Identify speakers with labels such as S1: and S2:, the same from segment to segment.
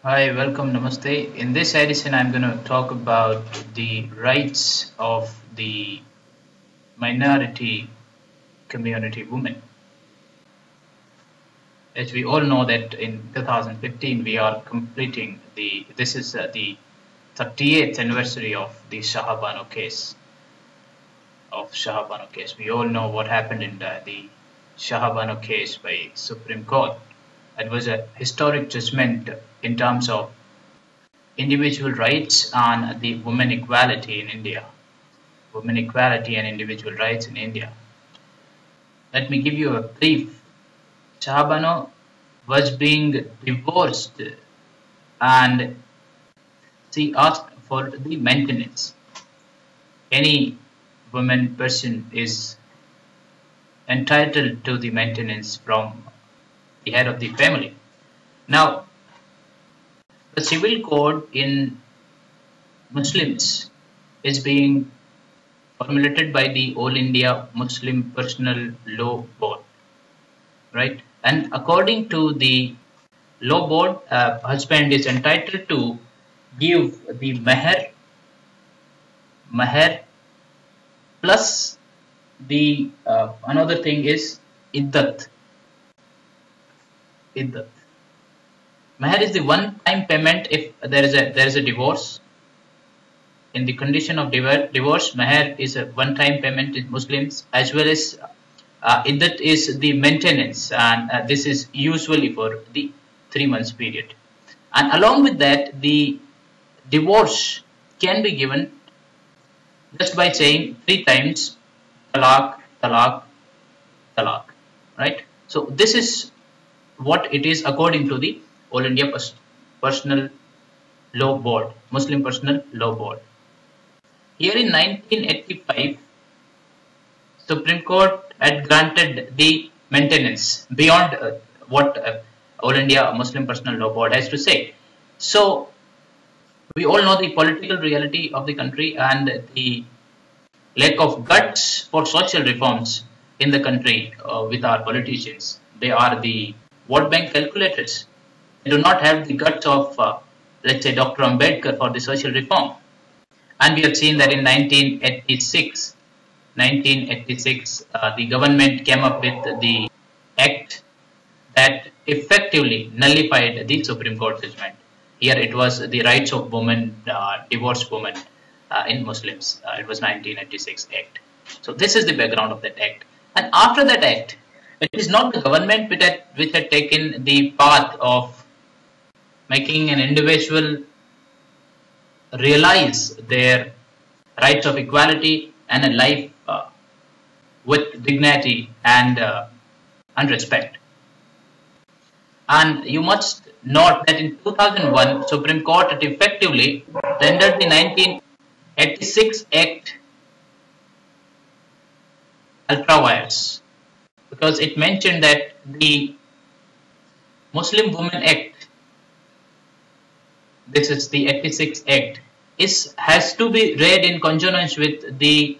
S1: Hi, welcome, namaste. In this edition, I'm going to talk about the rights of the minority community women. As we all know that in 2015 we are completing the 38th anniversary of the Shah Bano case. We all know what happened in the Shah Bano case by Supreme Court. It was a historic judgment in terms of individual rights and the women equality in India. Women equality and individual rights in India. Let me give you a brief. Shahabano was being divorced and she asked for the maintenance. Any woman person is entitled to the maintenance from the head of the family. Now, the civil code in Muslims is being formulated by the All India Muslim Personal Law Board, right? And according to the law board, husband is entitled to give the meher plus the another thing is iddat. Iddat. Meher is the one-time payment if there is a divorce. In the condition of divorce, meher is a one-time payment in Muslims, as well as iddat is the maintenance, and this is usually for the 3 months period. And along with that, the divorce can be given just by saying 3 times talaq, talaq, talaq, right? So this is what it is according to the All India Personal Law Board, Muslim Personal Law Board. Here in 1985, Supreme Court had granted the maintenance beyond what All India Muslim Personal Law Board has to say. So we all know the political reality of the country and the lack of guts for social reforms in the country with our politicians. They are the vote bank calculators. They do not have the guts of, let's say, Dr. Ambedkar for the social reform. And we have seen that in 1986, the government came up with the act that effectively nullified the Supreme Court judgment. Here it was the rights of women, divorced women in Muslims. It was 1986 Act. So this is the background of that act. And after that act, it is not the government which had taken the path of making an individual realize their rights of equality and a life with dignity and respect. And you must note that in 2001, Supreme Court had effectively rendered the 1986 Act ultra vires because it mentioned that the Muslim Women Act, this is the 86 Act, has to be read in consonance with the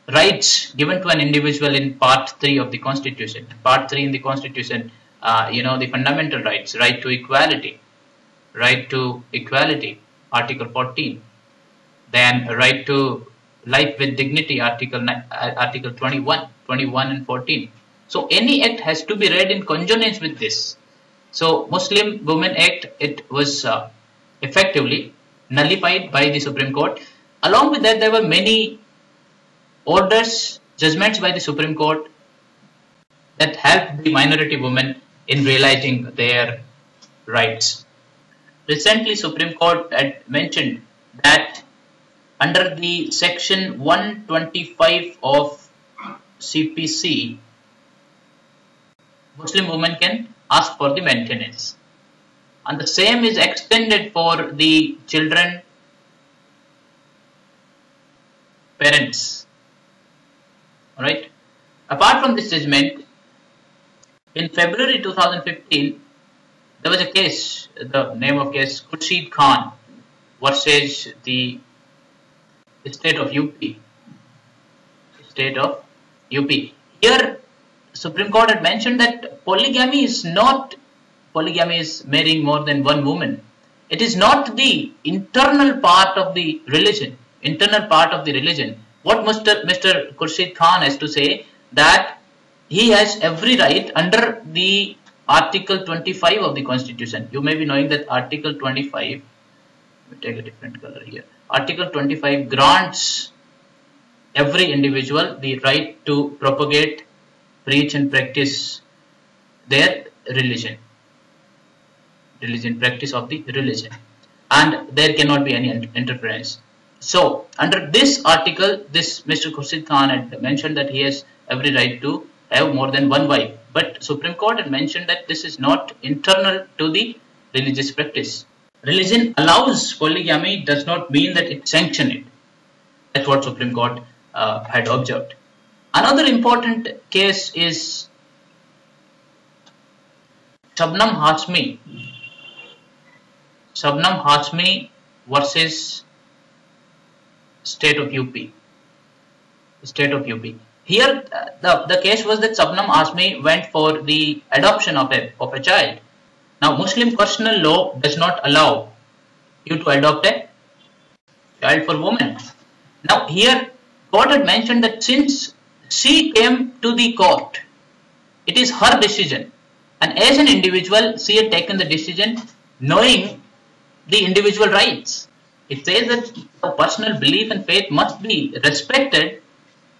S1: rights given to an individual in Part 3 of the Constitution. Part 3 in the Constitution, the fundamental rights, right to equality, Article 14. Then right to life with dignity, Article 21 and 14. So any act has to be read in consonance with this. So Muslim Women Act, it was effectively nullified by the Supreme Court. Along with that, there were many orders, judgments by the Supreme Court that helped the minority women in realizing their rights. Recently, Supreme Court had mentioned that under the section 125 of CPC, Muslim women can ask for the maintenance. And the same is extended for the children, parents. Alright. Apart from this judgment, in February 2015, there was a case, the name of case Khurshid Khan versus the state of UP. Here, Supreme Court had mentioned that polygamy is not polygamy is marrying more than one woman. It is not the internal part of the religion. Internal part of the religion. What Mr. Khurshid Khan has to say that he has every right under the Article 25 of the Constitution. You may be knowing that Article 25. Let me take a different color here. Article 25 grants every individual the right to propagate, preach and practice their religion. Practice of the religion. And there cannot be any interference. So, under this article, this Mr. Khurshid Khan had mentioned that he has every right to have more than one wife. But Supreme Court had mentioned that this is not internal to the religious practice. Religion allows polygamy does not mean that it sanctions it. That's what Supreme Court had observed. Another important case is Shabnam Hashmi. Shabnam Hashmi versus State of UP. State of UP. Here, the case was that Shabnam Hashmi went for the adoption of a child. Now, Muslim personal law does not allow you to adopt a child for women. Now, here, court had mentioned that since she came to the court, it is her decision. And as an individual, she had taken the decision knowing the individual rights. It says that the personal belief and faith must be respected,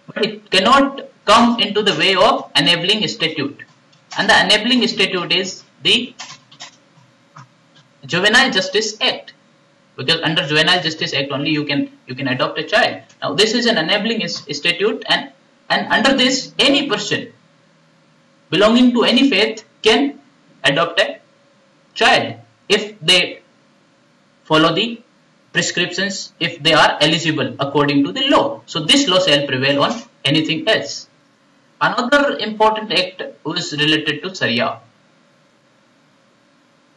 S1: but it cannot come into the way of enabling statute. And the enabling statute is the Juvenile Justice Act. Because under Juvenile Justice Act only you can adopt a child. Now this is an enabling statute, and under this any person belonging to any faith can adopt a child if they follow the prescriptions, if they are eligible according to the law. So this law shall prevail on anything else. Another important act was related to Sharia.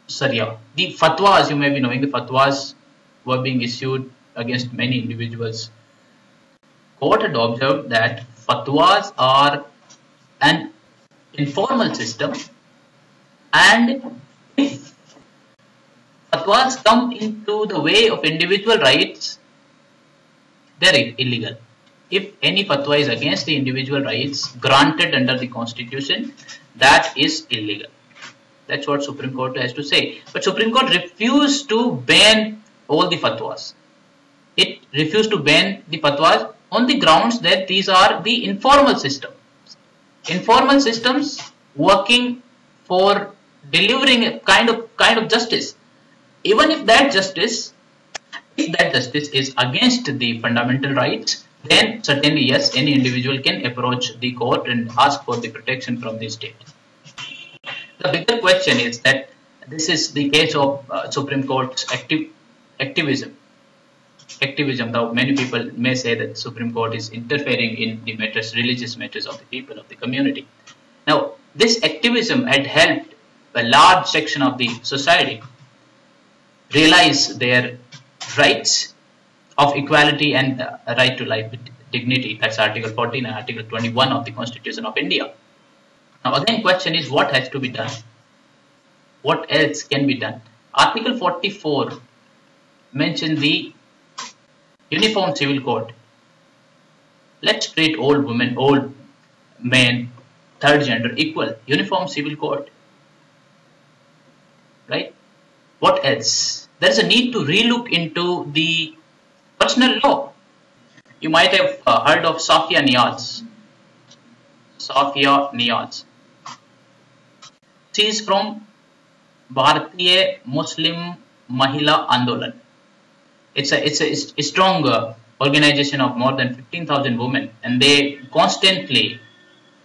S1: Sharia. The fatwas, you may be knowing, the fatwas were being issued against many individuals. Court had observed that fatwas are an informal system, and if fatwas come into the way of individual rights, they are illegal. If any fatwa is against the individual rights granted under the Constitution, that is illegal. That's what Supreme Court has to say. But Supreme Court refused to ban all the fatwas. It refused to ban the fatwas on the grounds that these are the informal systems. Informal systems working for delivering a kind of justice. Even if that justice is against the fundamental rights, then certainly yes, any individual can approach the court and ask for the protection from the state. The bigger question is that this is the case of Supreme Court's activism. Though many people may say that Supreme Court is interfering in the religious matters of the people, of the community. Now, this activism had helped a large section of the society realize their rights of equality and right to life with dignity. That's Article 14 and Article 21 of the Constitution of India. Now, again, question is what has to be done? What else can be done? Article 44 mentions the Uniform Civil Code. Let's treat all women, all men, third gender equal. Uniform Civil Code. Right? What else? There is a need to relook into the personal law. You might have heard of Safia Niaz. Safia Niaz. She is from Bharatiya Muslim Mahila Andolan. It's a strong organization of more than 15,000 women, and they constantly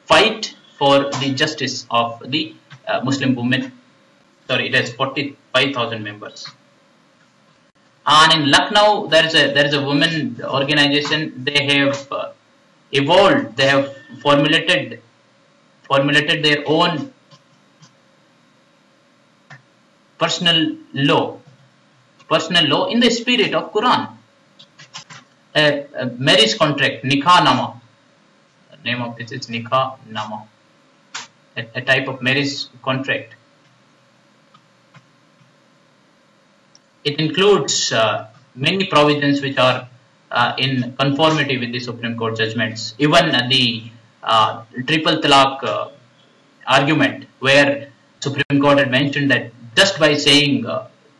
S1: fight for the justice of the Muslim women. Sorry, it has 45,000 members. And in Lucknow, there is a women organization. They have evolved. They have formulated their own personal law in the spirit of Quran. A marriage contract, Nikah Nama. The name of this is Nikah Nama. A type of marriage contract. it includes many provisions which are in conformity with the Supreme Court judgments. Even the triple talaq argument, where Supreme Court had mentioned that just by saying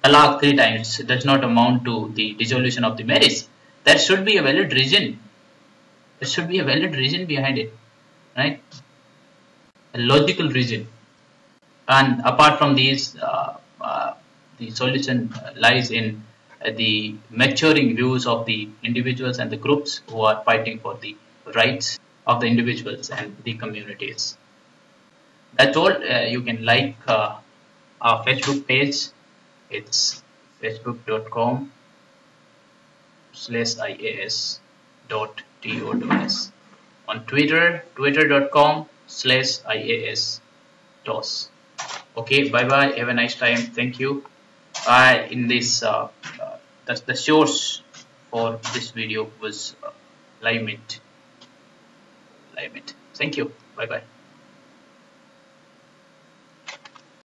S1: talaq 3 times does not amount to the dissolution of the marriage. There should be a valid reason. There should be a valid reason behind it, right? A logical reason. And apart from these, the solution lies in the maturing views of the individuals and the groups who are fighting for the rights of the individuals and the communities. That's all. You can like our Facebook page. It's facebook.com/ias.tos. On Twitter, twitter.com/ias.tos. Okay, bye bye. Have a nice time. Thank you. In this, the source for this video was Live Mint. Thank you. Bye bye.